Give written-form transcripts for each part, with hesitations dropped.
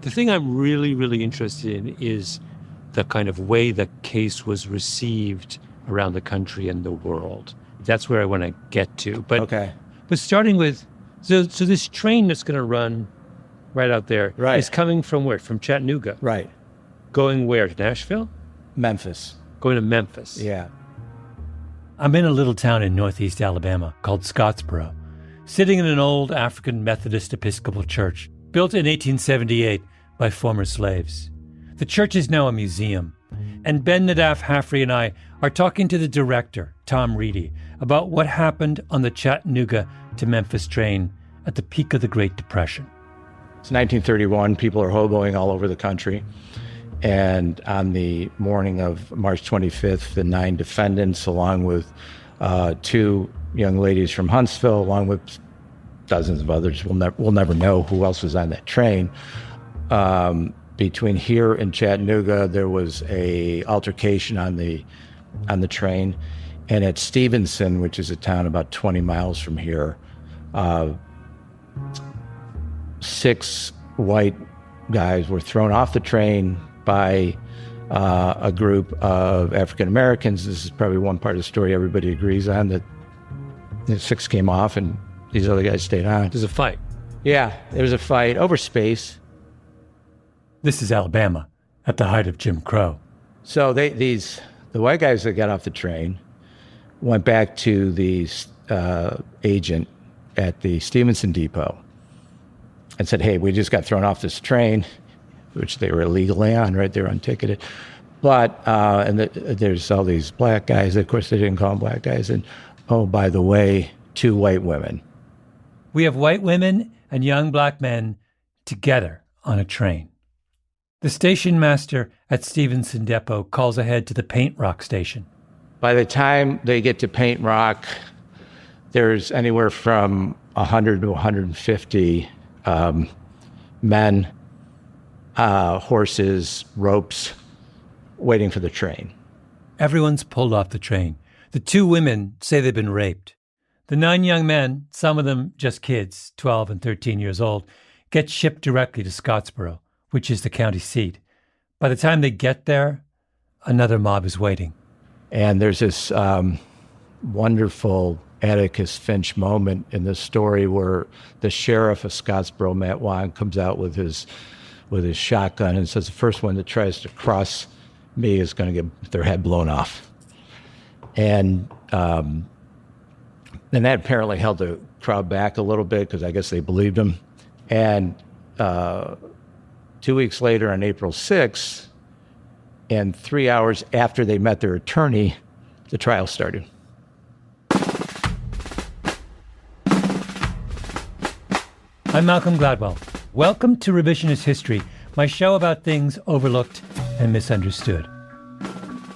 The thing I'm really, really interested in is the kind of way the case was received around the country and the world. That's where I want to get to. But starting with, so this train that's going to run right out there is coming from where? From Chattanooga. Right. Going where? To Nashville? Memphis. Going to Memphis. Yeah. I'm in a little town in northeast Alabama called Scottsboro, sitting in an old African Methodist Episcopal church built in 1878 by former slaves. The church is now a museum, and Ben Nadaf Hafrey and I are talking to the director, Tom Reedy, about what happened on the Chattanooga to Memphis train at the peak of the Great Depression. It's 1931. People are hoboing all over the country. And on the morning of March 25th, the 9 defendants, along with 2 young ladies from Huntsville, along with dozens of others, we'll never know who else was on that train. Between here and Chattanooga, there was a altercation on the train, and at Stevenson, which is a town about 20 miles from here, 6 white guys were thrown off the train by a group of African Americans. This is probably one part of the story everybody agrees on, that the 6 came off and these other guys stayed on. There's a fight. Yeah, there was a fight over space. This is Alabama, at the height of Jim Crow. So the white guys that got off the train went back to the agent at the Stevenson Depot and said, hey, we just got thrown off this train, which they were illegally on, right? They were unticketed. But, there's all these black guys. Of course, they didn't call them black guys. And, oh, by the way, 2 white women. We have white women and young black men together on a train. The station master at Stevenson Depot calls ahead to the Paint Rock station. By the time they get to Paint Rock, there's anywhere from 100 to 150 men, horses, ropes, waiting for the train. Everyone's pulled off the train. The 2 women say they've been raped. The 9 young men, some of them just kids, 12 and 13 years old, get shipped directly to Scottsboro, which is the county seat. By the time they get there, another mob is waiting. And there's this wonderful Atticus Finch moment in this story where the sheriff of Scottsboro, Matt Wong, comes out with his shotgun and says the first one that tries to cross me is going to get their head blown off. And that apparently held the crowd back a little bit because I guess they believed him. And 2 weeks later, on April 6th, and 3 hours after they met their attorney, the trial started. I'm Malcolm Gladwell. Welcome to Revisionist History, my show about things overlooked and misunderstood.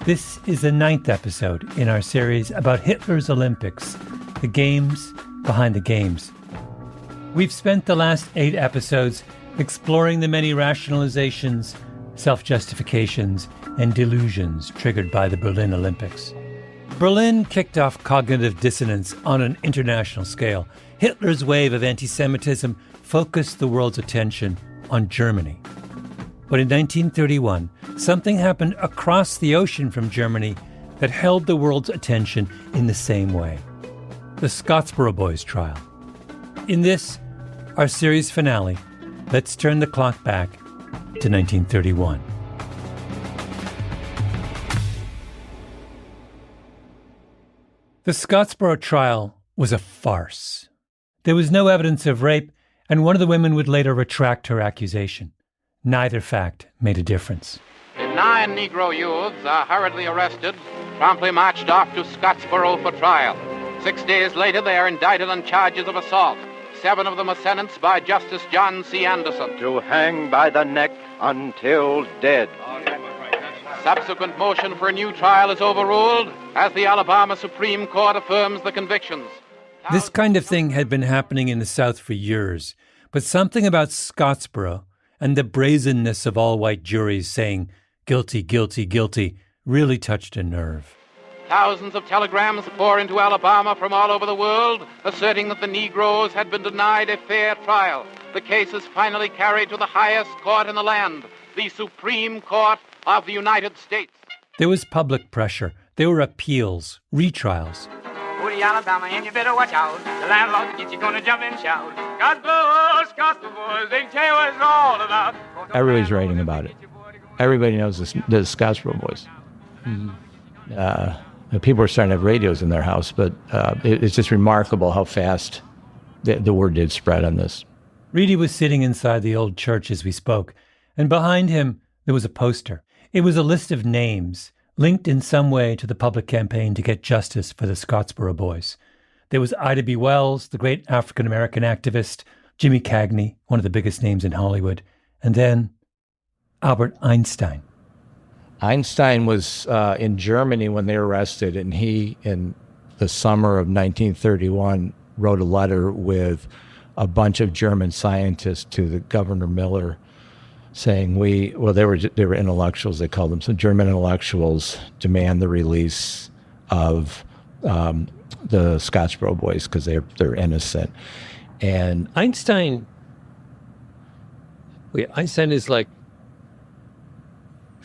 This is the 9th episode in our series about Hitler's Olympics, the games behind the games. We've spent the last 8 episodes exploring the many rationalizations, self-justifications, and delusions triggered by the Berlin Olympics. Berlin kicked off cognitive dissonance on an international scale. Hitler's wave of anti-Semitism focused the world's attention on Germany. But in 1931, something happened across the ocean from Germany that held the world's attention in the same way. The Scottsboro Boys trial. In this, our series finale, let's turn the clock back to 1931. The Scottsboro trial was a farce. There was no evidence of rape, and one of the women would later retract her accusation. Neither fact made a difference. 9 Negro youths are hurriedly arrested, promptly marched off to Scottsboro for trial. 6 days later, they are indicted on charges of assault. 7 of them are sentenced by Justice John C. Anderson to hang by the neck until dead. Subsequent motion for a new trial is overruled as the Alabama Supreme Court affirms the convictions. This kind of thing had been happening in the South for years, but something about Scottsboro and the brazenness of all-white juries saying guilty, guilty, guilty really touched a nerve. Thousands of telegrams pour into Alabama from all over the world, asserting that the Negroes had been denied a fair trial. the case is finally carried to the highest court in the land, the Supreme Court of the United States. There was public pressure. There were appeals, retrials. Woody, Alabama, and you better watch out. The landlord will get you gonna jump and shout. Gospel boys, they tell you what it's all about. Everybody's writing about it. Everybody knows the Scottsboro Boys. People are starting to have radios in their house, but it's just remarkable how fast the word did spread on this. Reedy was sitting inside the old church as we spoke, and behind him there was a poster. It was a list of names linked in some way to the public campaign to get justice for the Scottsboro Boys. There was Ida B. Wells, the great African-American activist, Jimmy Cagney, one of the biggest names in Hollywood, and then Albert Einstein. Einstein was in Germany when they were arrested, and he, in the summer of 1931, wrote a letter with a bunch of German scientists to the Governor Miller, saying they were intellectuals, they called them. So German intellectuals demand the release of the Scottsboro Boys because they're innocent. And Einstein is like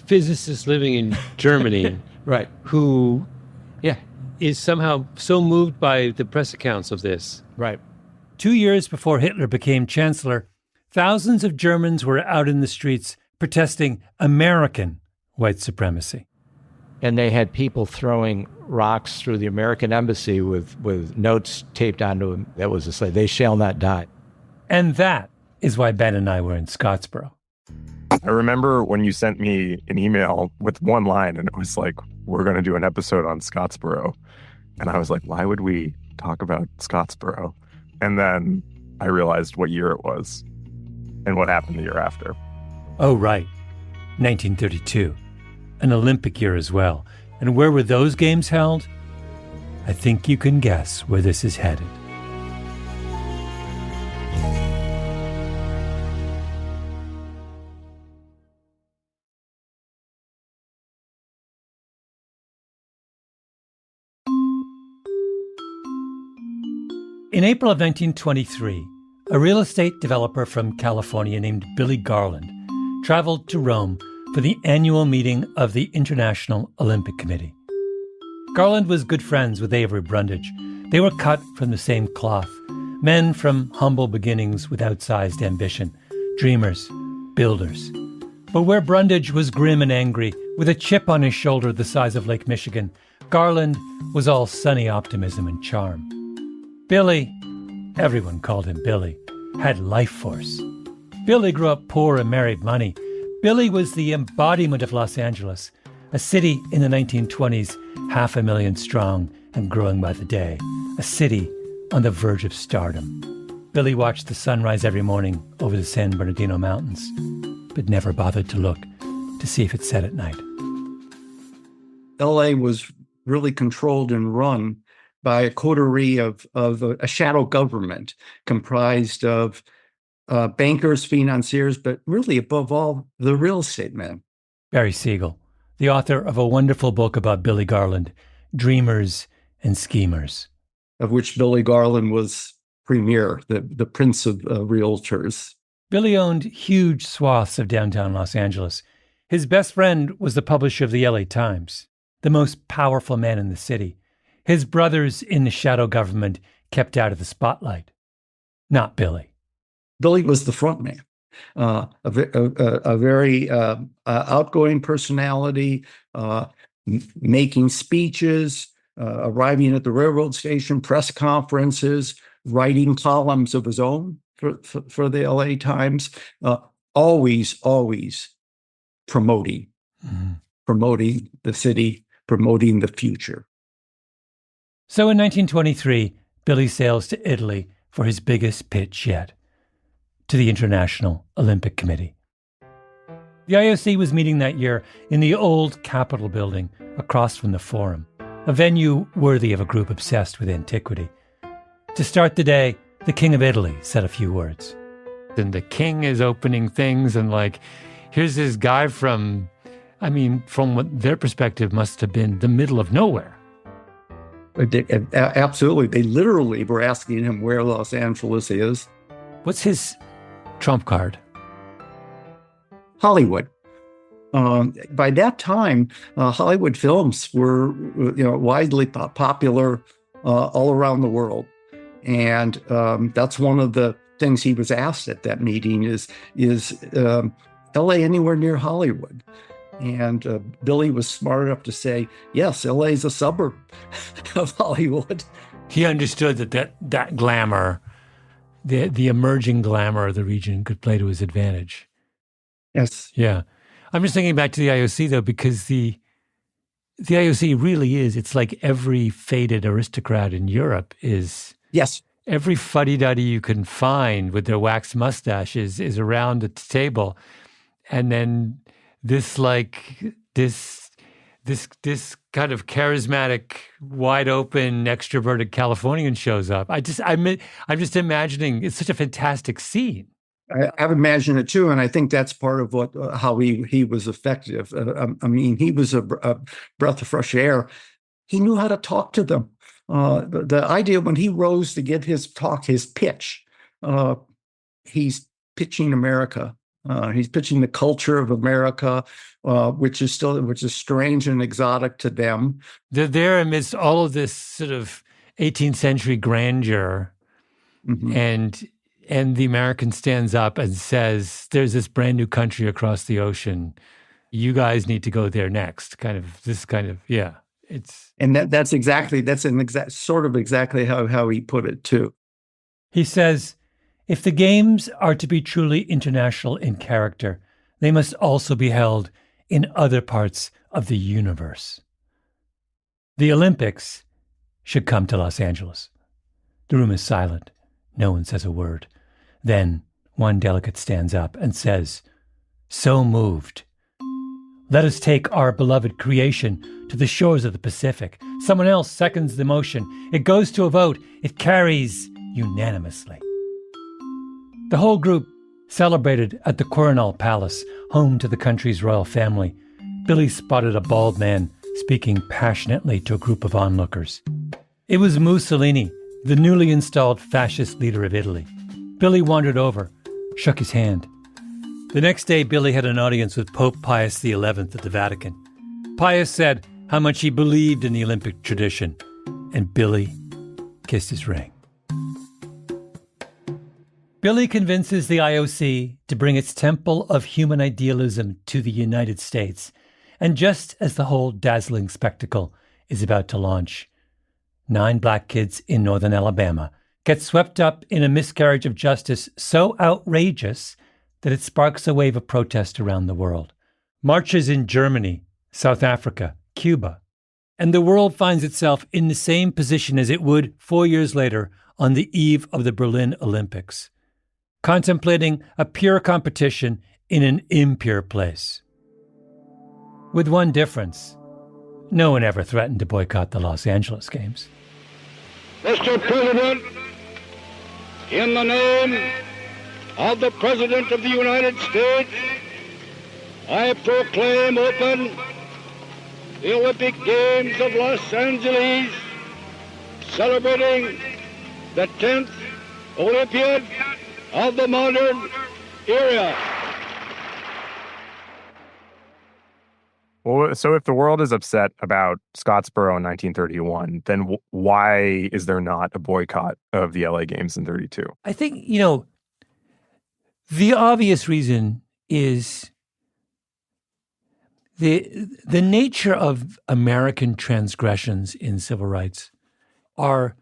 physicist living in Germany, right? Who, is somehow so moved by the press accounts of this, right? 2 years before Hitler became chancellor, thousands of Germans were out in the streets protesting American white supremacy. And they had people throwing rocks through the American embassy with notes taped onto them that was to say, "They shall not die." And that is why Ben and I were in Scottsboro. I remember when you sent me an email with one line and it was like, "We're going to do an episode on Scottsboro." And I was like, why would we talk about Scottsboro? And then I realized what year it was and what happened the year after. Oh, right. 1932. An Olympic year as well. And where were those games held? I think you can guess where this is headed. In April of 1923, a real estate developer from California named Billy Garland traveled to Rome for the annual meeting of the International Olympic Committee. Garland was good friends with Avery Brundage. They were cut from the same cloth, men from humble beginnings with outsized ambition, dreamers, builders. But where Brundage was grim and angry, with a chip on his shoulder the size of Lake Michigan, Garland was all sunny optimism and charm. Billy, everyone called him Billy, had life force. Billy grew up poor and married money. Billy was the embodiment of Los Angeles, a city in the 1920s, 500,000 strong and growing by the day, a city on the verge of stardom. Billy watched the sunrise every morning over the San Bernardino Mountains, but never bothered to look to see if it set at night. LA was really controlled and run by a coterie of a shadow government comprised of bankers, financiers, but really above all, the real estate men. Barry Siegel, the author of a wonderful book about Billy Garland, Dreamers and Schemers. Of which Billy Garland was premier, the prince of realtors. Billy owned huge swaths of downtown Los Angeles. His best friend was the publisher of the LA Times, the most powerful man in the city. His brothers in the shadow government kept out of the spotlight. Not Billy. Billy was the front man, a very outgoing personality, making speeches, arriving at the railroad station, press conferences, writing columns of his own for the LA Times, always promoting the city, promoting the future. So in 1923, Billy sails to Italy for his biggest pitch yet, to the International Olympic Committee. The IOC was meeting that year in the old Capitol building across from the Forum, a venue worthy of a group obsessed with antiquity. To start the day, the King of Italy said a few words. Then the king is opening things and here's this guy from what their perspective must have been the middle of nowhere. Absolutely. They literally were asking him where Los Angeles is. What's his trump card? Hollywood. By that time, Hollywood films were, widely popular all around the world, and that's one of the things he was asked at that meeting: is L.A. anywhere near Hollywood? And Billy was smart enough to say, yes, L.A. is a suburb of Hollywood. He understood that glamour, the emerging glamour of the region, could play to his advantage. Yes. Yeah. I'm just thinking back to the IOC, though, because the IOC really is, it's like every faded aristocrat in Europe is. Yes. Every fuddy-duddy you can find with their waxed mustaches is around the table. And then this kind of charismatic, wide open, extroverted Californian shows up. I'm just imagining, it's such a fantastic scene. I've imagined it too, and I think that's part of how he was effective. He was a breath of fresh air. He knew how to talk to them. The idea when he rose to give his talk, his pitch, he's pitching America. He's pitching the culture of America, which is strange and exotic to them. They're there amidst all of this sort of 18th century grandeur, and the American stands up and says, "There's this brand new country across the ocean. You guys need to go there next." Yeah. That's exactly how he put it too. He says, if the games are to be truly international in character, they must also be held in other parts of the universe. The Olympics should come to Los Angeles. The room is silent. No one says a word. Then one delegate stands up and says, "So moved. Let us take our beloved creation to the shores of the Pacific." Someone else seconds the motion. It goes to a vote. It carries unanimously. The whole group celebrated at the Coronal Palace, home to the country's royal family. Billy spotted a bald man speaking passionately to a group of onlookers. It was Mussolini, the newly installed fascist leader of Italy. Billy wandered over, shook his hand. The next day, Billy had an audience with Pope Pius XI at the Vatican. Pius said how much he believed in the Olympic tradition, and Billy kissed his ring. Billy convinces the IOC to bring its temple of human idealism to the United States, and just as the whole dazzling spectacle is about to launch, 9 black kids in northern Alabama get swept up in a miscarriage of justice so outrageous that it sparks a wave of protest around the world. Marches in Germany, South Africa, Cuba, and the world finds itself in the same position as it would 4 years later on the eve of the Berlin Olympics, contemplating a pure competition in an impure place. With one difference, no one ever threatened to boycott the Los Angeles Games. Mr. President, in the name of the President of the United States, I proclaim open the Olympic Games of Los Angeles, celebrating the 10th Olympiad of the modern era. Well, so if the world is upset about Scottsboro in 1931, then why is there not a boycott of the LA Games in 32? I think, the obvious reason is the nature of American transgressions in civil rights are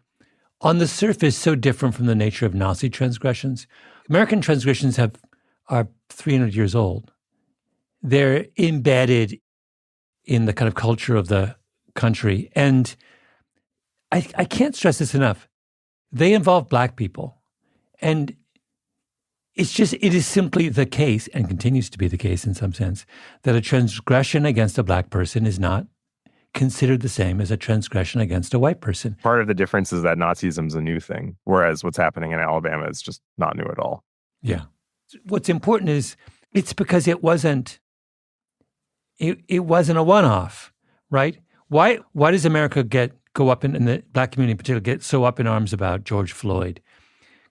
on the surface so different from the nature of Nazi transgressions. American transgressions are 300 years old. They're embedded in the kind of culture of the country. And I can't stress this enough. They involve Black people. And it is simply the case, and continues to be the case in some sense, that a transgression against a Black person is not considered the same as a transgression against a white person. Part of the difference is that Nazism is a new thing, whereas what's happening in Alabama is just not new at all. Yeah. What's important is it's because it wasn't a one-off, right? Why does America go up in the Black community in particular, get so up in arms about George Floyd?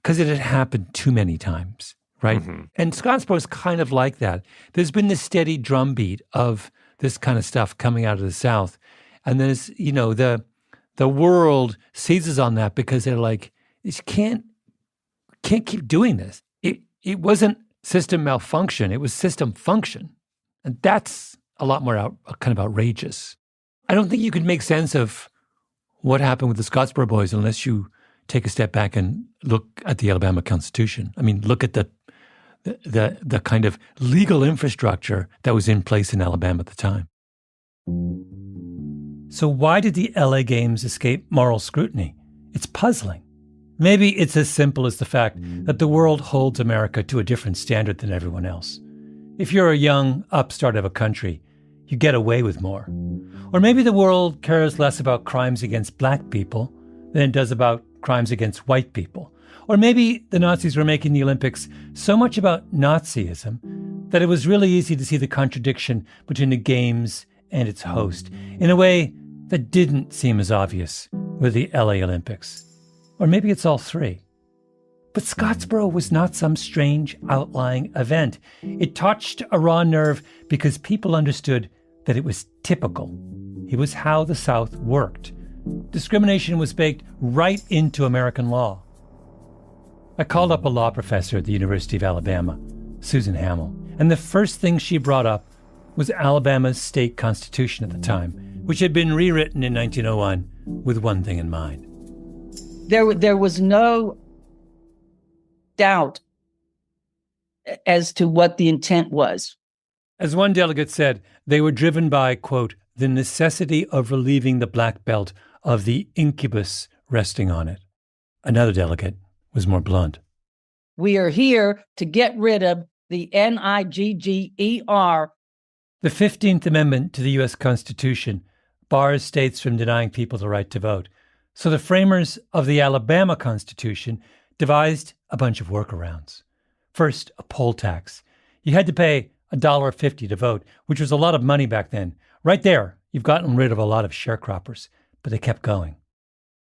Because it had happened too many times, right? And Scottsboro is kind of like that. There's been this steady drumbeat of this kind of stuff coming out of the South. And then it's, the world seizes on that because they're like, you can't keep doing this. It wasn't system malfunction, it was system function. And that's a lot more kind of outrageous. I don't think you could make sense of what happened with the Scottsboro Boys unless you take a step back and look at the Alabama Constitution. I mean, look at the kind of legal infrastructure that was in place in Alabama at the time. So why did the LA Games escape moral scrutiny? It's puzzling. Maybe it's as simple as the fact that the world holds America to a different standard than everyone else. If you're a young upstart of a country, you get away with more. Or maybe the world cares less about crimes against black people than it does about crimes against white people. Or maybe the Nazis were making the Olympics so much about Nazism that it was really easy to see the contradiction between the Games and its host in a way that didn't seem as obvious with the LA Olympics. Or maybe it's all three. But Scottsboro was not some strange outlying event. It touched a raw nerve because people understood that it was typical. It was how the South worked. Discrimination was baked right into American law. I called up a law professor at the University of Alabama, Susan Hamill, and the first thing she brought up was Alabama's state constitution at the time, which had been rewritten in 1901 with one thing in mind. There was no doubt as to what the intent was. As one delegate said, they were driven by, quote, the necessity of relieving the black belt of the incubus resting on it. Another delegate was more blunt. We are here to get rid of the NIGGER. The 15th Amendment to the U.S. Constitution bars states from denying people the right to vote. So the framers of the Alabama Constitution devised a bunch of workarounds. First, a poll tax. You had to pay $1.50 to vote, which was a lot of money back then. Right there, you've gotten rid of a lot of sharecroppers, but they kept going,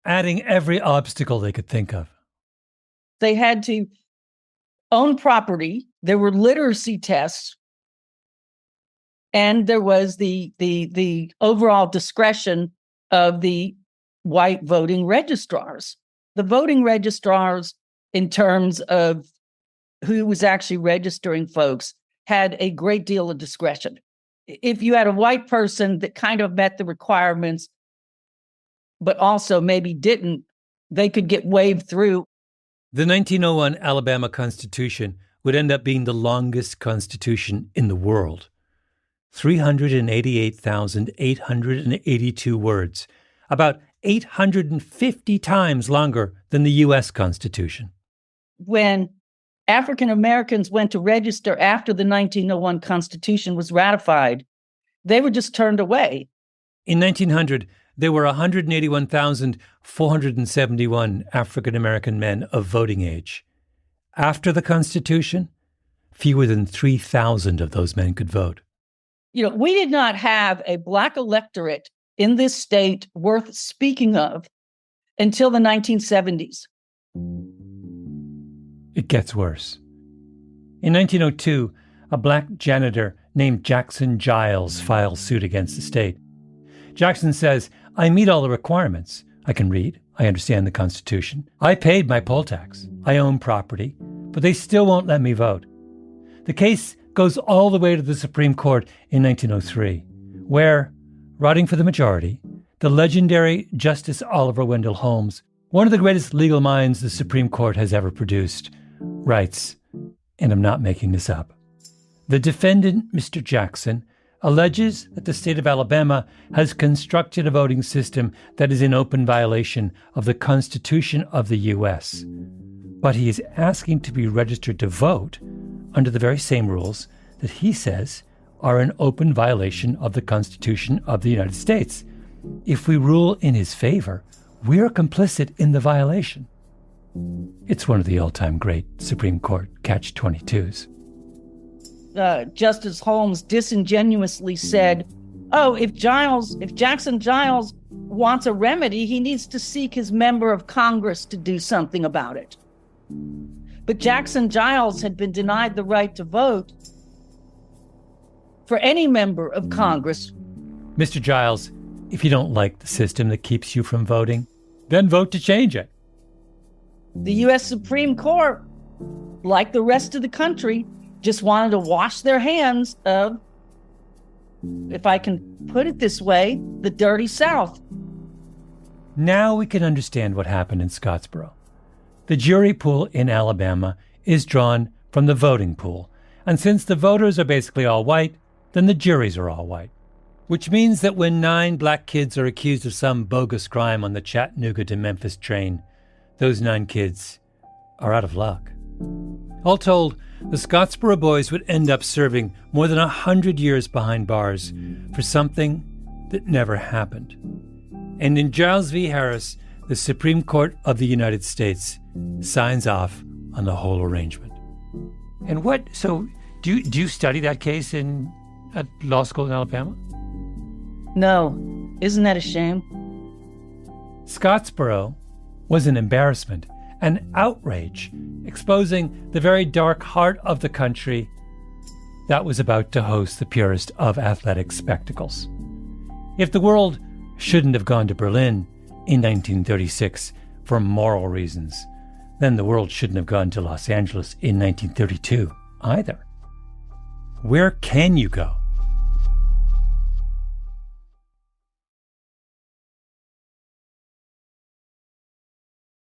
adding every obstacle they could think of. They had to own property. There were literacy tests. And there was the overall discretion of the white voting registrars. The voting registrars, in terms of who was actually registering folks, had a great deal of discretion. If you had a white person that kind of met the requirements, but also maybe didn't, they could get waved through. The 1901 Alabama Constitution would end up being the longest constitution in the world. 388,882 words, about 850 times longer than the U.S. Constitution. When African Americans went to register after the 1901 Constitution was ratified, they were just turned away. In 1900, there were 181,471 African American men of voting age. After the Constitution, fewer than 3,000 of those men could vote. We did not have a black electorate in this state worth speaking of until the 1970s. It gets worse. In 1902, a black janitor named Jackson Giles filed suit against the state. Jackson says, I meet all the requirements. I can read. I understand the Constitution. I paid my poll tax. I own property, but they still won't let me vote. The case goes all the way to the Supreme Court in 1903, where, writing for the majority, the legendary Justice Oliver Wendell Holmes, one of the greatest legal minds the Supreme Court has ever produced, writes, and I'm not making this up, the defendant, Mr. Jackson, alleges that the state of Alabama has constructed a voting system that is in open violation of the Constitution of the U.S., but he is asking to be registered to vote under the very same rules that he says are an open violation of the Constitution of the United States. If we rule in his favor, we're complicit in the violation. It's one of the all-time great Supreme Court catch-22s. Justice Holmes disingenuously said, if Jackson Giles wants a remedy, he needs to seek his member of Congress to do something about it. But Jackson Giles had been denied the right to vote for any member of Congress. Mr. Giles, if you don't like the system that keeps you from voting, then vote to change it. The U.S. Supreme Court, like the rest of the country, just wanted to wash their hands of, if I can put it this way, the dirty South. Now we can understand what happened in Scottsboro. The jury pool in Alabama is drawn from the voting pool, and since the voters are basically all white, then the juries are all white. Which means that when 9 black kids are accused of some bogus crime on the Chattanooga to Memphis train, those 9 kids are out of luck. All told, the Scottsboro boys would end up serving more than 100 years behind bars for something that never happened. And in Giles v. Harris, the Supreme Court of the United States signs off on the whole arrangement. And so do you study that case at law school in Alabama? No. Isn't that a shame? Scottsboro was an embarrassment, an outrage, exposing the very dark heart of the country that was about to host the purest of athletic spectacles. If the world shouldn't have gone to Berlin in 1936 for moral reasons, then the world shouldn't have gone to Los Angeles in 1932 either. Where can you go?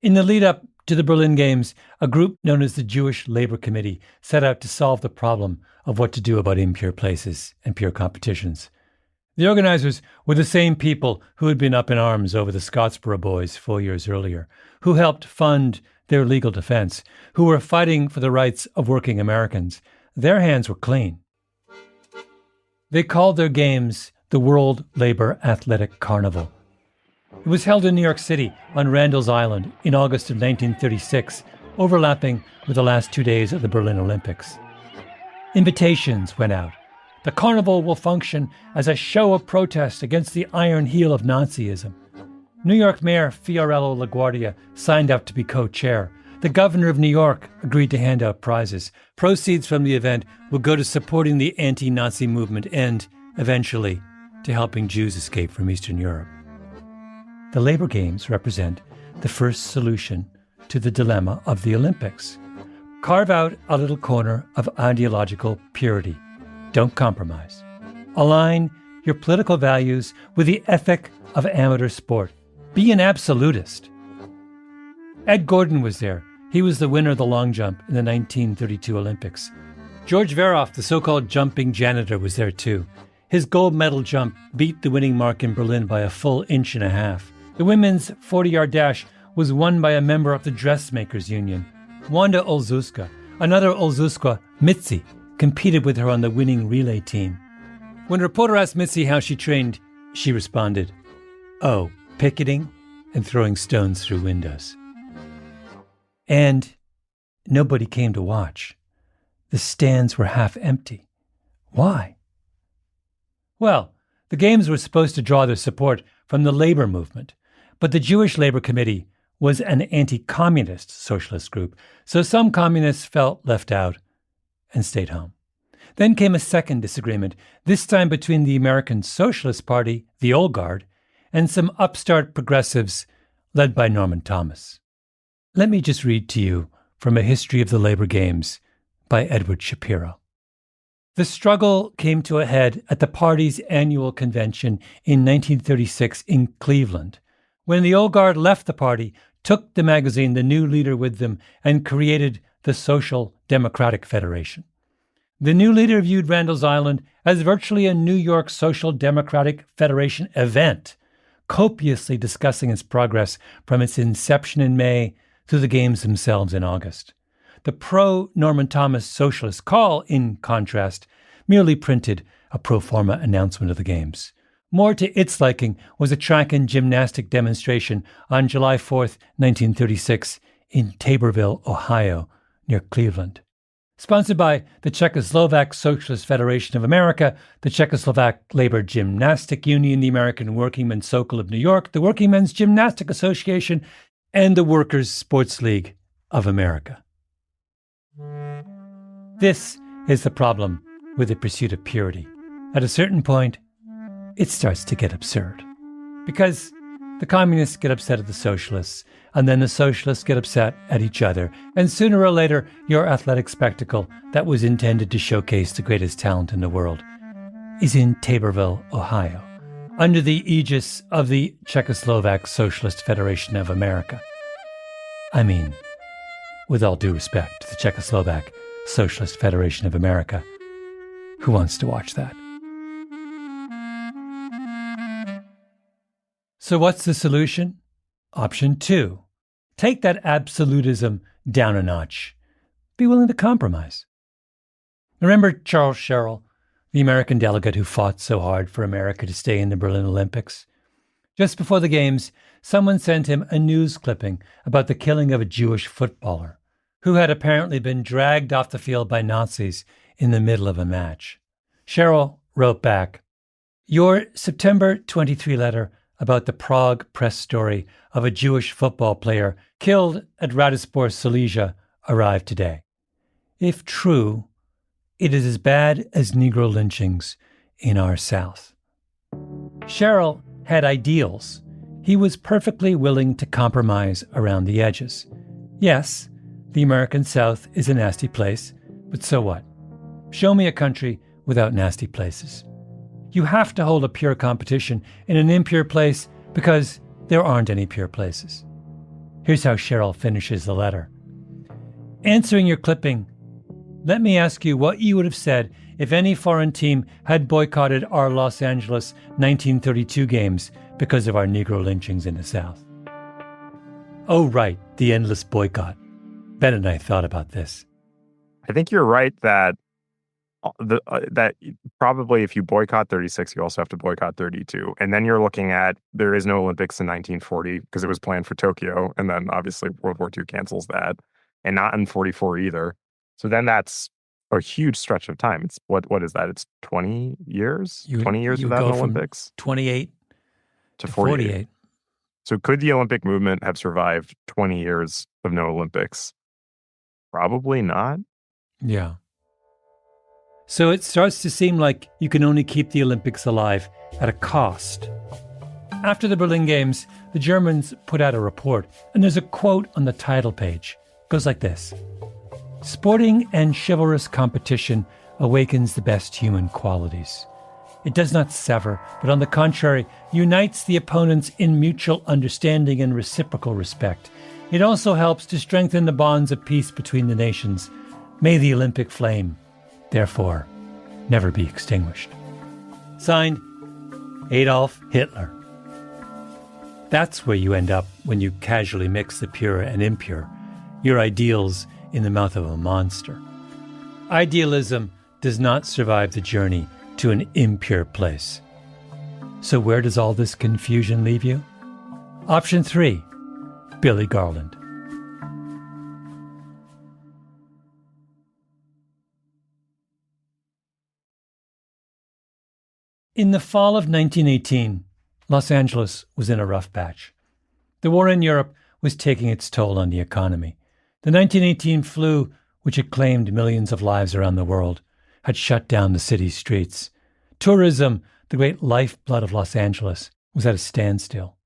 In the lead-up to the Berlin Games, a group known as the Jewish Labor Committee set out to solve the problem of what to do about impure places and pure competitions. The organizers were the same people who had been up in arms over the Scottsboro boys 4 years earlier, who helped fund their legal defense, who were fighting for the rights of working Americans. Their hands were clean. They called their games the World Labor Athletic Carnival. It was held in New York City on Randall's Island in August of 1936, overlapping with the last 2 days of the Berlin Olympics. Invitations went out. The carnival will function as a show of protest against the iron heel of Nazism. New York Mayor Fiorello LaGuardia signed up to be co-chair. The governor of New York agreed to hand out prizes. Proceeds from the event will go to supporting the anti-Nazi movement and, eventually, to helping Jews escape from Eastern Europe. The Labor Games represent the first solution to the dilemma of the Olympics. Carve out a little corner of ideological purity. Don't compromise. Align your political values with the ethic of amateur sport. Be an absolutist. Ed Gordon was there. He was the winner of the long jump in the 1932 Olympics. George Veroff, the so-called jumping janitor, was there too. His gold medal jump beat the winning mark in Berlin by a full inch and a half. The women's 40-yard dash was won by a member of the Dressmakers Union. Wanda Olszewska, another Olszewska, Mitzi, competed with her on the winning relay team. When a reporter asked Mitzi how she trained, she responded, "Oh, picketing and throwing stones through windows." And nobody came to watch. The stands were half empty. Why? Well, the games were supposed to draw their support from the labor movement, but the Jewish Labor Committee was an anti-communist socialist group, so some communists felt left out and stayed home. Then came a second disagreement, this time between the American Socialist Party, the Old Guard, and some upstart progressives led by Norman Thomas. Let me just read to you from A History of the Labor Games by Edward Shapiro. The struggle came to a head at the party's annual convention in 1936 in Cleveland, when the Old Guard left the party, took the magazine The New Leader with them, and created the Social Democratic Federation. The new leader viewed Randall's Island as virtually a New York Social Democratic Federation event, copiously discussing its progress from its inception in May through the games themselves in August. The pro-Norman Thomas Socialist Call, in contrast, merely printed a pro forma announcement of the games. More to its liking was a track and gymnastic demonstration on July 4th, 1936, in Taborville, Ohio, near Cleveland. Sponsored by the Czechoslovak Socialist Federation of America, the Czechoslovak Labor Gymnastic Union, the American Workingmen's Sokol of New York, the Workingmen's Gymnastic Association, and the Workers' Sports League of America. This is the problem with the pursuit of purity. At a certain point, it starts to get absurd. Because the communists get upset at the socialists, and then the socialists get upset at each other, and sooner or later, your athletic spectacle that was intended to showcase the greatest talent in the world is in Taborville, Ohio, under the aegis of the Czechoslovak Socialist Federation of America. I mean, with all due respect to the Czechoslovak Socialist Federation of America, who wants to watch that? So what's the solution? Option 2. Take that absolutism down a notch. Be willing to compromise. Remember Charles Sherrill, the American delegate who fought so hard for America to stay in the Berlin Olympics? Just before the games, someone sent him a news clipping about the killing of a Jewish footballer who had apparently been dragged off the field by Nazis in the middle of a match. Sherrill wrote back, "Your September 23 letter about the Prague press story of a Jewish football player killed at Radispor Silesia arrived today. If true, it is as bad as Negro lynchings in our South." Sherrill had ideals. He was perfectly willing to compromise around the edges. Yes, the American South is a nasty place, but so what? Show me a country without nasty places. You have to hold a pure competition in an impure place because there aren't any pure places. Here's how Sherrill finishes the letter. Answering your clipping, let me ask you what you would have said if any foreign team had boycotted our Los Angeles 1932 games because of our Negro lynchings in the South. Oh, right, the endless boycott. Ben and I thought about this. I think you're right that that probably if you boycott 36, you also have to boycott 32. And then you're looking at, there is no Olympics in 1940 because it was planned for Tokyo. And then obviously World War II cancels that, and not in 44 either. So then that's a huge stretch of time. It's what is that? It's 20 years? 20 years without an Olympics? 28 to 48. So could the Olympic movement have survived 20 years of no Olympics? Probably not. Yeah. So it starts to seem like you can only keep the Olympics alive at a cost. After the Berlin Games, the Germans put out a report, and there's a quote on the title page. It goes like this: "Sporting and chivalrous competition awakens the best human qualities. It does not sever, but on the contrary, unites the opponents in mutual understanding and reciprocal respect. It also helps to strengthen the bonds of peace between the nations. May the Olympic flame, therefore, never be extinguished." Signed, Adolf Hitler. That's where you end up when you casually mix the pure and impure, your ideals in the mouth of a monster. Idealism does not survive the journey to an impure place. So where does all this confusion leave you? Option 3, Billy Garland. In the fall of 1918, Los Angeles was in a rough patch. The war in Europe was taking its toll on the economy. The 1918 flu, which had claimed millions of lives around the world, had shut down the city's streets. Tourism, the great lifeblood of Los Angeles, was at a standstill.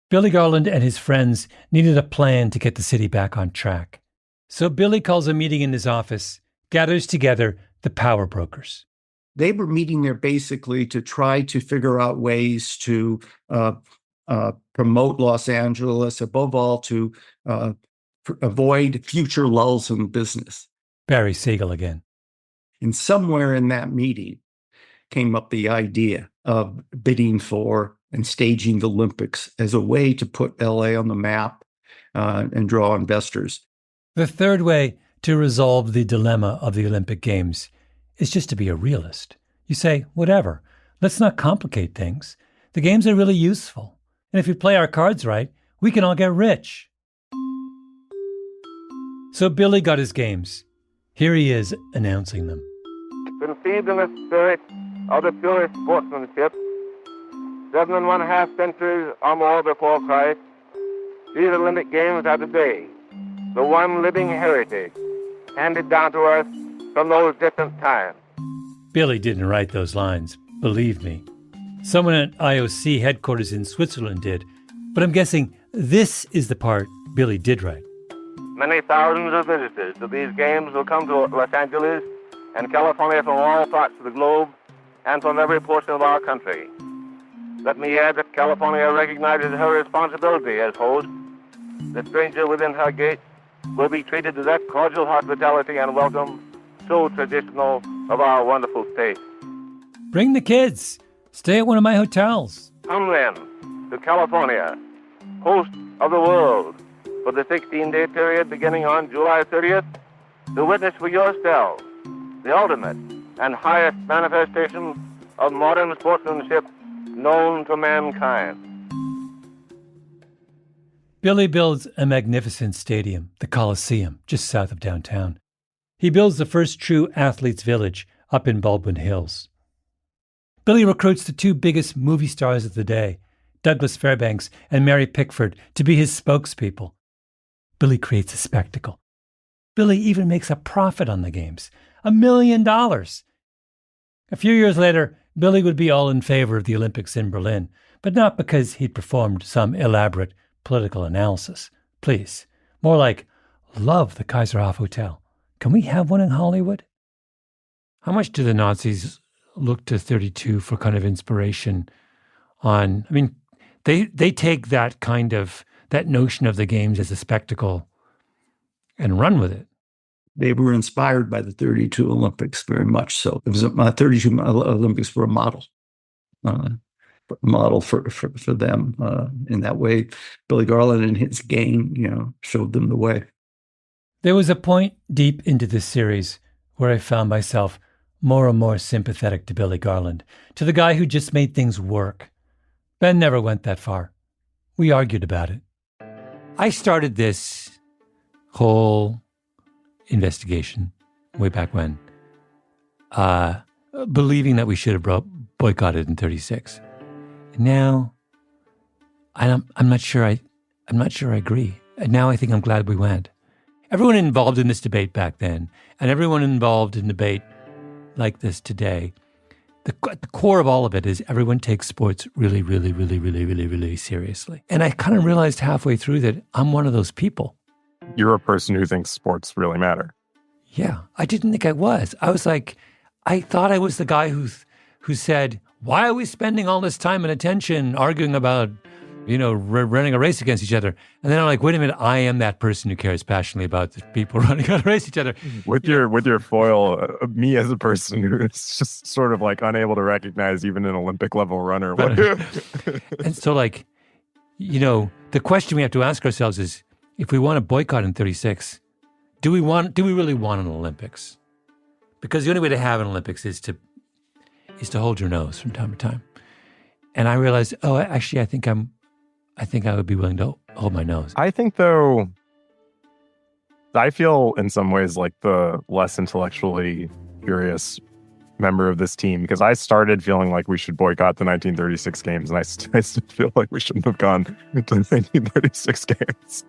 Billy Garland and his friends needed a plan to get the city back on track. So Billy calls a meeting in his office, gathers together the power brokers. They were meeting there basically to try to figure out ways to promote Los Angeles, above all to avoid future lulls in business. Barry Siegel again. And somewhere in that meeting came up the idea of bidding for and staging the Olympics as a way to put LA on the map and draw investors. The third way to resolve the dilemma of the Olympic Games is just to be a realist. You say, whatever, let's not complicate things. The games are really useful. And if we play our cards right, we can all get rich. So Billy got his games. Here he is announcing them. Conceived in the spirit of the purest sportsmanship, 7½ centuries or more before Christ, these Olympic Games are today the one living heritage handed down to us from those distant times. Billy didn't write those lines, believe me. Someone at IOC headquarters in Switzerland did, but I'm guessing this is the part Billy did write. Many thousands of visitors to these games will come to Los Angeles and California from all parts of the globe and from every portion of our country. Let me add that California recognizes her responsibility as host. The stranger within her gates will be treated to that cordial hospitality and welcome so traditional of our wonderful state. Bring the kids. Stay at one of my hotels. Come then to California, host of the world, for the 16-day period beginning on July 30th, to witness for yourselves the ultimate and highest manifestation of modern sportsmanship known to mankind. Billy builds a magnificent stadium, the Coliseum, just south of downtown. He builds the first true athletes' village up in Baldwin Hills. Billy recruits the two biggest movie stars of the day, Douglas Fairbanks and Mary Pickford, to be his spokespeople. Billy creates a spectacle. Billy even makes a profit on the games, $1 million. A few years later, Billy would be all in favor of the Olympics in Berlin, but not because he'd performed some elaborate political analysis. Please, more like, love the Kaiserhof Hotel. Can we have one in Hollywood? How much do the Nazis look to 32 for kind of inspiration on, I mean, they take that kind of, that notion of the games as a spectacle and run with it. They were inspired by the 32 Olympics very much so. It was 32 Olympics were a model for them. In that way, Billy Garland and his gang, showed them the way. There was a point deep into this series where I found myself more and more sympathetic to Billy Garland, to the guy who just made things work. Ben never went that far. We argued about it. I started this whole investigation way back when, believing that we should have boycotted in 36. Now, I'm not sure I agree. And now I think I'm glad we went. Everyone involved in this debate back then, and everyone involved in debate like this today, the core of all of it is everyone takes sports really, really, really, really, really, really seriously. And I kind of realized halfway through that I'm one of those people. You're a person who thinks sports really matter. Yeah, I didn't think I was. I was like, I thought I was the guy who said, why are we spending all this time and attention arguing about, running a race against each other? And then I'm like, wait a minute, I am that person who cares passionately about the people running a race each other. With your foil, me as a person who is just sort of like unable to recognize even an Olympic level runner. And so the question we have to ask ourselves is, if we want to boycott in 36, do we really want an Olympics? Because the only way to have an Olympics is to hold your nose from time to time. And I realized, actually, I think I would be willing to hold my nose. I think, though, I feel in some ways like the less intellectually curious member of this team, because I started feeling like we should boycott the 1936 games, and I still feel like we shouldn't have gone to the 1936 games.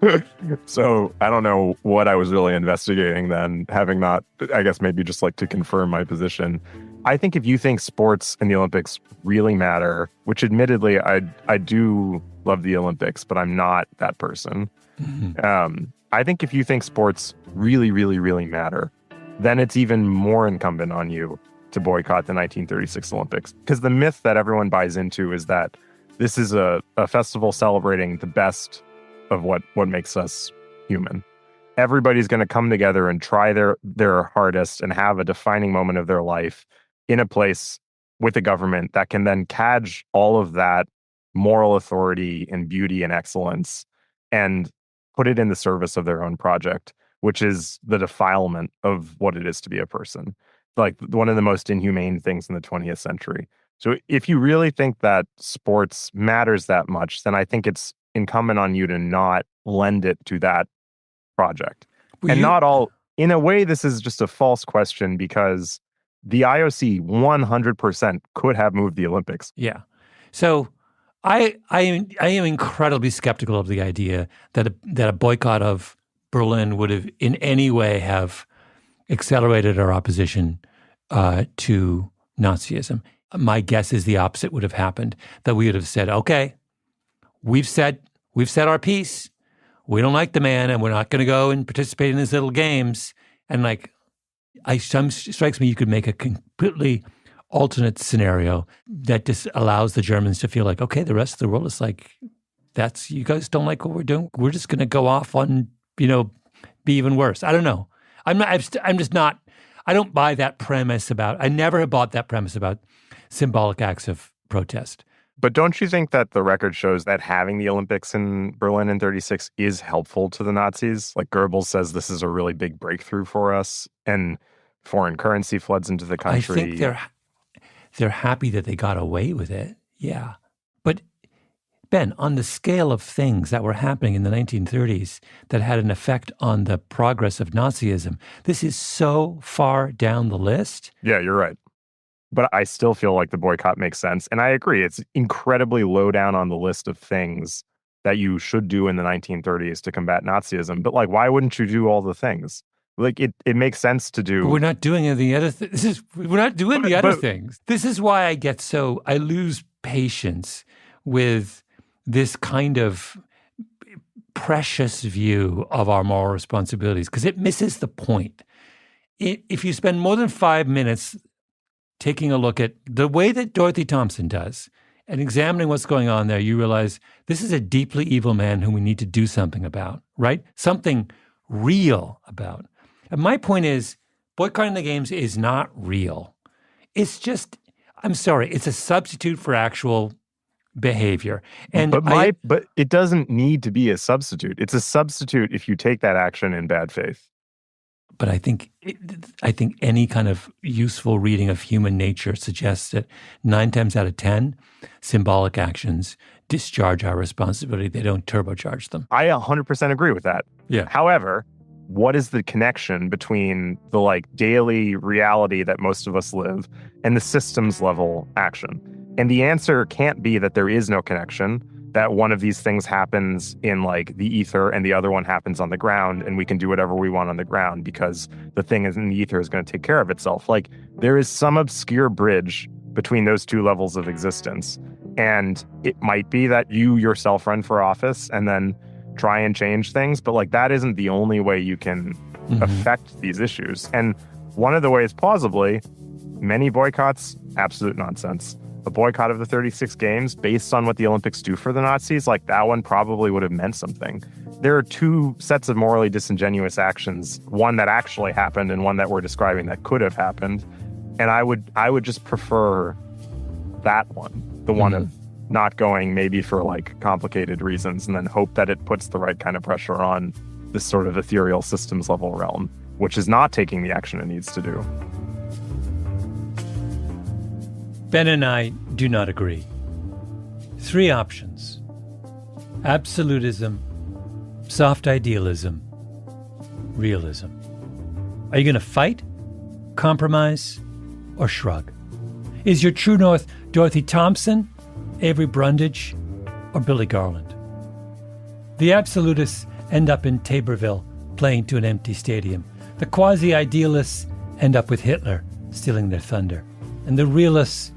So I don't know what I was really investigating then, having not, I guess maybe just like to confirm my position. I think if you think sports and the Olympics really matter, which admittedly I do love the Olympics, but I'm not that person. Mm-hmm. I think if you think sports really, really, really matter, then it's even more incumbent on you to boycott the 1936 Olympics. Because the myth that everyone buys into is that this is a festival celebrating the best of what makes us human. Everybody's going to come together and try their hardest and have a defining moment of their life in a place with a government that can then cadge all of that moral authority and beauty and excellence and put it in the service of their own project, which is the defilement of what it is to be a person. Like one of the most inhumane things in the 20th century. So if you really think that sports matters that much, then I think it's incumbent on you to not lend it to that project. Not all, in a way, this is just a false question because the IOC 100% could have moved the Olympics. Yeah. So I am incredibly skeptical of the idea that a boycott of Berlin would have in any way have accelerated our opposition to Nazism. My guess is the opposite would have happened, that we would have said, okay, we've said our piece. We don't like the man, and we're not going to go and participate in his little games. And strikes me you could make a completely alternate scenario that just allows the Germans to feel like, okay, the rest of the world is like, you guys don't like what we're doing. We're just going to go off on, be even worse. I don't know. I don't buy that premise I never have bought that premise about symbolic acts of protest. But don't you think that the record shows that having the Olympics in Berlin in 1936 is helpful to the Nazis? Like Goebbels says, this is a really big breakthrough for us, and foreign currency floods into the country. I think they're happy that they got away with it. Yeah. But Ben, on the scale of things that were happening in the 1930s that had an effect on the progress of Nazism, this is so far down the list. Yeah, you're right. But I still feel like the boycott makes sense. And I agree, it's incredibly low down on the list of things that you should do in the 1930s to combat Nazism. But why wouldn't you do all the things? It makes sense to do. But we're not doing any other things. We're not doing the other things. This is why I lose patience with this kind of precious view of our moral responsibilities, because it misses the point. If you spend more than 5 minutes taking a look at the way that Dorothy Thompson does and examining what's going on there, you realize this is a deeply evil man whom we need to do something about, right? Something real about. And my point is, boycotting the games is not real. It's just, I'm sorry, it's a substitute for actual behavior. But it doesn't need to be a substitute. It's a substitute if you take that action in bad faith. But I think any kind of useful reading of human nature suggests that 9 times out of 10, symbolic actions discharge our responsibility. They don't turbocharge them. I 100% agree with that. Yeah. However, what is the connection between the daily reality that most of us live and the systems level action? And the answer can't be that there is no connection, that one of these things happens in the ether and the other one happens on the ground, and we can do whatever we want on the ground because the thing in the ether is going to take care of itself. There is some obscure bridge between those two levels of existence. And it might be that you yourself run for office and then try and change things, but that isn't the only way you can affect these issues. And one of the ways, plausibly, many boycotts, absolute nonsense. A boycott of the 36 games based on what the Olympics do for the Nazis, that one probably would have meant something. There are two sets of morally disingenuous actions, one that actually happened and one that we're describing that could have happened. And I would just prefer that one, the one of not going maybe for complicated reasons, and then hope that it puts the right kind of pressure on this sort of ethereal systems level realm, which is not taking the action it needs to do. Ben and I do not agree. 3 options: absolutism, soft idealism, realism. Are you going to fight, compromise, or shrug? Is your true north Dorothy Thompson, Avery Brundage, or Billy Garland? The absolutists end up in Taborville playing to an empty stadium. The quasi-idealists end up with Hitler stealing their thunder. And the realists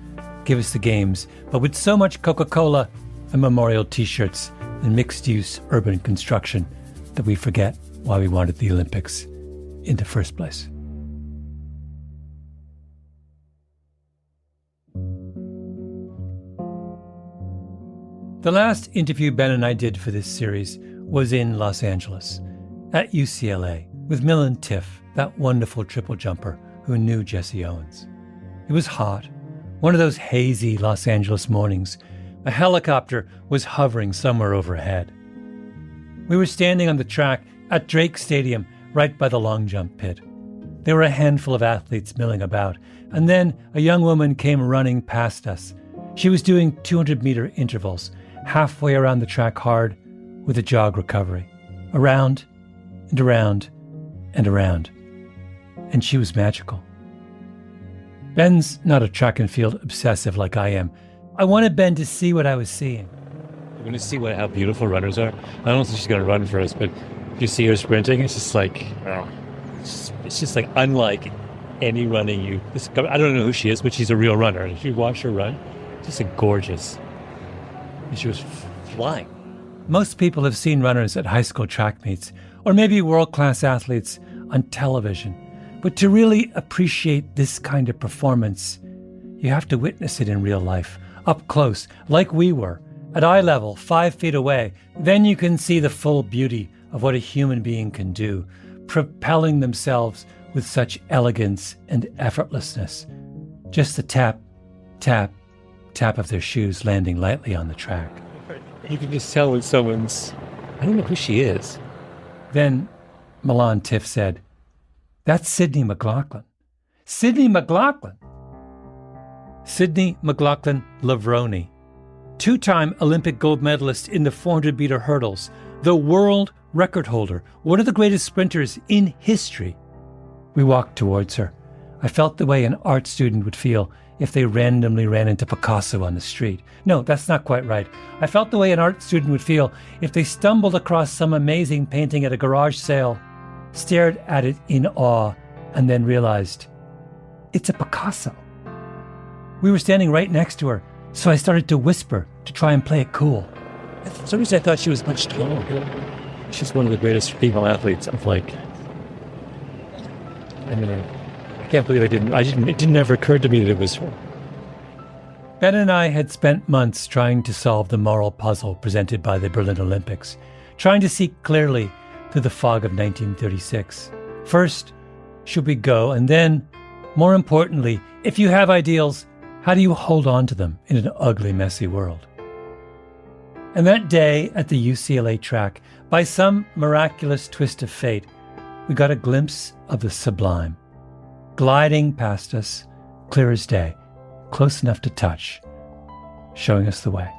give us the games, but with so much Coca-Cola and memorial T-shirts and mixed-use urban construction that we forget why we wanted the Olympics in the first place. The last interview Ben and I did for this series was in Los Angeles, at UCLA, with Millen Tiff, that wonderful triple jumper who knew Jesse Owens. It was hot, one of those hazy Los Angeles mornings. A helicopter was hovering somewhere overhead. We were standing on the track at Drake Stadium, right by the long jump pit. There were a handful of athletes milling about, and then a young woman came running past us. She was doing 200-meter intervals, halfway around the track hard, with a jog recovery. Around and around and around. And she was magical. Ben's not a track and field obsessive like I am. I wanted Ben to see what I was seeing. You're going to see how beautiful runners are. I don't think she's going to run first, but if you see her sprinting, it's just It's just like unlike any running I don't know who she is, but she's a real runner. And if you watch her run, just like gorgeous. And she was flying. Most people have seen runners at high school track meets, or maybe world-class athletes on television. But to really appreciate this kind of performance, you have to witness it in real life, up close, like we were, at eye level, 5 feet away. Then you can see the full beauty of what a human being can do, propelling themselves with such elegance and effortlessness. Just the tap, tap, tap of their shoes landing lightly on the track. You can just tell when someone's, I don't know who she is. Then Milan Tiff said, "That's Sydney McLaughlin." Sydney McLaughlin. Sydney McLaughlin Lavroni, 2-time Olympic gold medalist in the 400-meter hurdles, the world record holder, one of the greatest sprinters in history. We walked towards her. I felt the way an art student would feel if they randomly ran into Picasso on the street. No, that's not quite right. I felt the way an art student would feel if they stumbled across some amazing painting at a garage sale, stared at it in awe, and then realized, it's a Picasso. We were standing right next to her, so I started to whisper to try and play it cool. For some reason I thought she was much taller. She's one of the greatest female athletes of I can't believe it didn't ever occur to me that it was her. Ben and I had spent months trying to solve the moral puzzle presented by the Berlin Olympics, trying to see clearly through the fog of 1936. First, should we go? And then, more importantly, if you have ideals, how do you hold on to them in an ugly, messy world? And that day at the UCLA track, by some miraculous twist of fate, we got a glimpse of the sublime, gliding past us, clear as day, close enough to touch, showing us the way.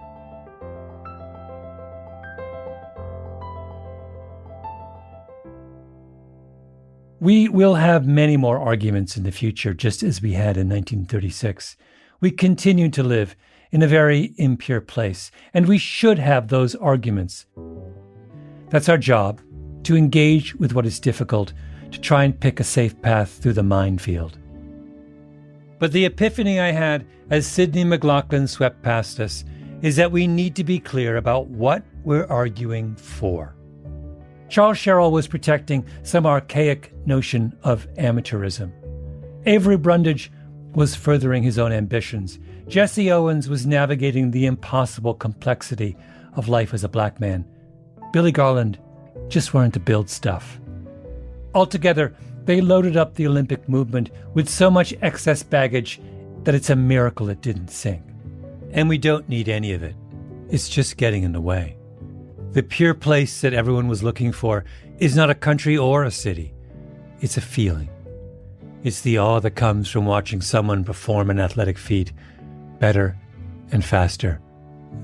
We will have many more arguments in the future, just as we had in 1936. We continue to live in a very impure place, and we should have those arguments. That's our job, to engage with what is difficult, to try and pick a safe path through the minefield. But the epiphany I had as Sydney McLaughlin swept past us is that we need to be clear about what we're arguing for. Charles Sherrill was protecting some archaic notion of amateurism. Avery Brundage was furthering his own ambitions. Jesse Owens was navigating the impossible complexity of life as a black man. Billy Garland just wanted to build stuff. Altogether, they loaded up the Olympic movement with so much excess baggage that it's a miracle it didn't sink. And we don't need any of it. It's just getting in the way. The pure place that everyone was looking for is not a country or a city. It's a feeling. It's the awe that comes from watching someone perform an athletic feat better and faster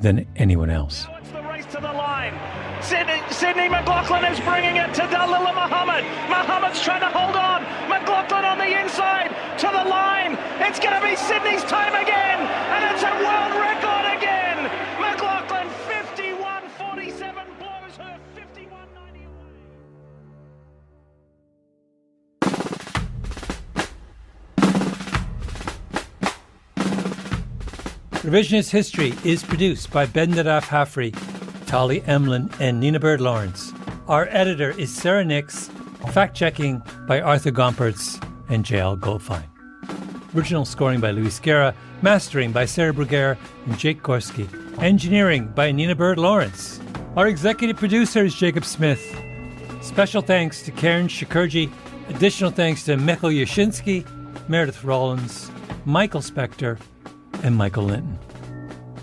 than anyone else. Now it's the race to the line. Sydney McLaughlin is bringing it to Dalila Muhammad. Muhammad's trying to hold on. McLaughlin on the inside to the line. It's going to be Sydney's time again, and it's a world record again. McLaughlin 51.47 blows her 51.91. Revisionist History is produced by Ben Nadaf Hafri, Tali Emlin, and Nina Bird Lawrence. Our editor is Sarah Nix, fact-checking by Arthur Gompertz and J.L. Goldfein. Original scoring by Luis Guerra, mastering by Sarah Bruguer and Jake Gorski, engineering by Nina Bird Lawrence. Our executive producer is Jacob Smith. Special thanks to Karen Shakurji. Additional thanks to Michael Yashinsky, Meredith Rollins, Michael Spector, and Michael Linton.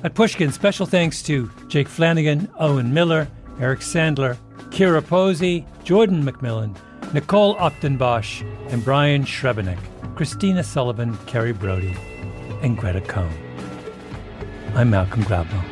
At Pushkin, special thanks to Jake Flanagan, Owen Miller, Eric Sandler, Kira Posey, Jordan McMillan, Nicole Optenbosch, and Brian Schrebenek, Christina Sullivan, Kerry Brody, and Greta Cohn. I'm Malcolm Gladwell.